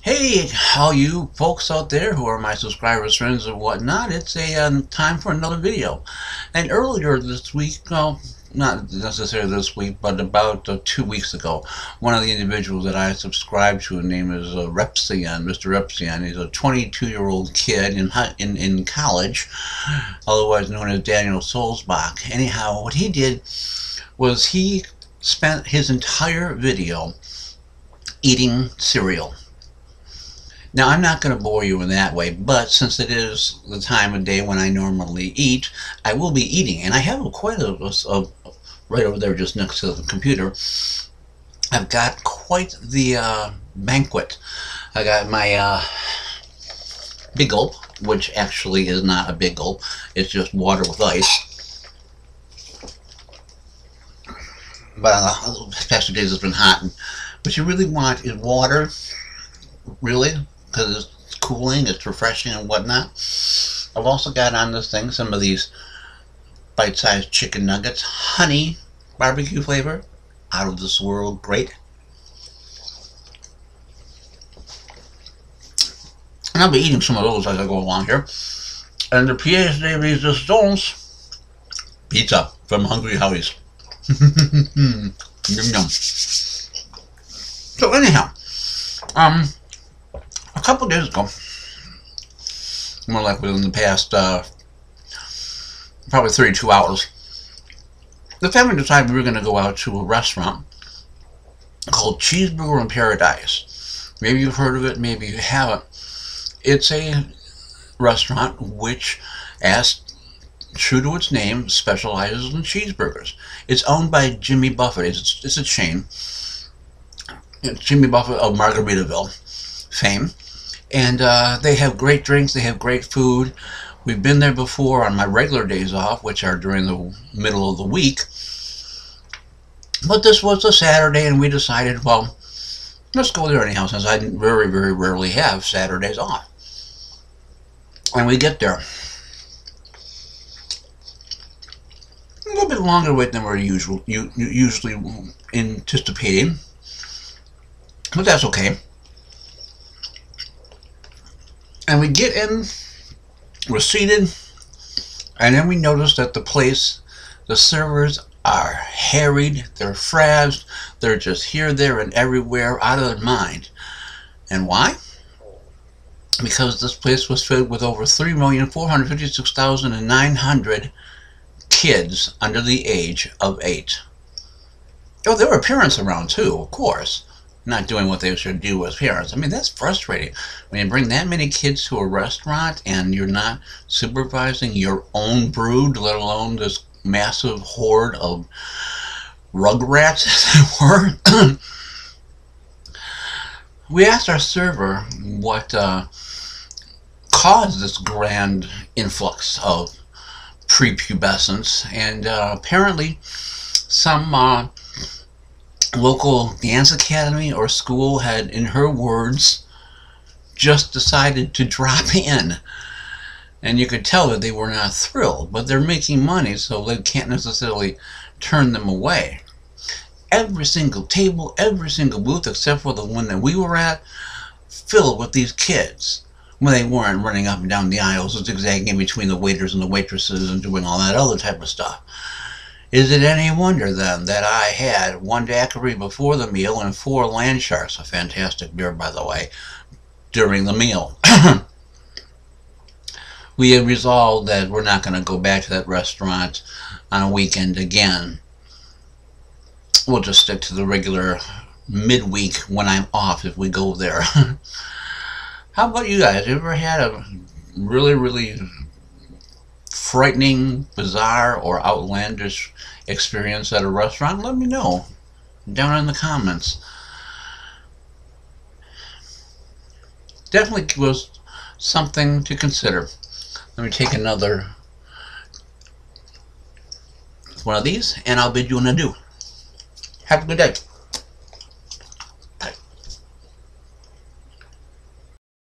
Hey, all you folks out there who are my subscribers, friends, and whatnot, it's a time for another video. And earlier this week, well, not necessarily this week, but about 2 weeks ago, one of the individuals that I subscribe to, his name is Repsian, Mr. Repsian. He's a 22-year-old kid in college, otherwise known as Daniel Solzbach. Anyhow, what he did was he spent his entire video eating cereal. Now, I'm not going to bore you in that way, but since it is the time of day when I normally eat, I will be eating. And I have quite a right over there just next to the computer, I've got quite the banquet. I got my big gulp, which actually is not a big gulp. It's just water with ice. But the past 2 days it's been hot. And what you really want is water, really, because it's cooling, it's refreshing and whatnot. I've also got on this thing some of these bite-sized chicken nuggets, honey barbecue flavor, out of this world great. And I'll be eating some of those as I go along here. And the pièce de résistance, pizza from Hungry Howie's. Yum yum. So anyhow, a couple days ago, more like within the past probably 32 hours, the family decided we were going to go out to a restaurant called Cheeseburger in Paradise. Maybe you've heard of it, maybe you haven't. It's a restaurant which, as true to its name, specializes in cheeseburgers. It's owned by Jimmy Buffett. It's a chain. It's Jimmy Buffett of Margaritaville fame. And they have great drinks, they have great food. We've been there before on my regular days off, which are during the middle of the week. But this was a Saturday, and we decided, well, let's go there anyhow, since I very, very rarely have Saturdays off. And we get there. A little bit longer wait than we're usually anticipating. But that's okay. And we get in, we're seated, and then we notice that the servers are harried, they're frazzed, they're just here, there, and everywhere, out of their mind. And why? Because this place was filled with over 3,456,900 kids under the age of 8. Oh, there were parents around too, of course. Not doing what they should do as parents. I mean, that's frustrating. When you bring that many kids to a restaurant and you're not supervising your own brood, let alone this massive horde of rugrats, as it were. We asked our server what caused this grand influx of prepubescence, and apparently some local dance academy or school had, in her words, just decided to drop in. And you could tell that they were not thrilled, but they're making money, so they can't necessarily turn them away. Every single table, every single booth, except for the one that we were at, filled with these kids. When they weren't running up and down the aisles, zigzagging in between the waiters and the waitresses and doing all that other type of stuff. Is it any wonder, then, that I had 1 daiquiri before the meal and 4 Land Sharks, a fantastic beer, by the way, during the meal? We have resolved that we're not going to go back to that restaurant on a weekend again. We'll just stick to the regular midweek when I'm off if we go there. How about you guys? You ever had a really, really frightening, bizarre, or outlandish experience at a restaurant? Let me know down in the comments. Definitely was something to consider. Let me take another one of these, and I'll bid you an adieu. Have a good day.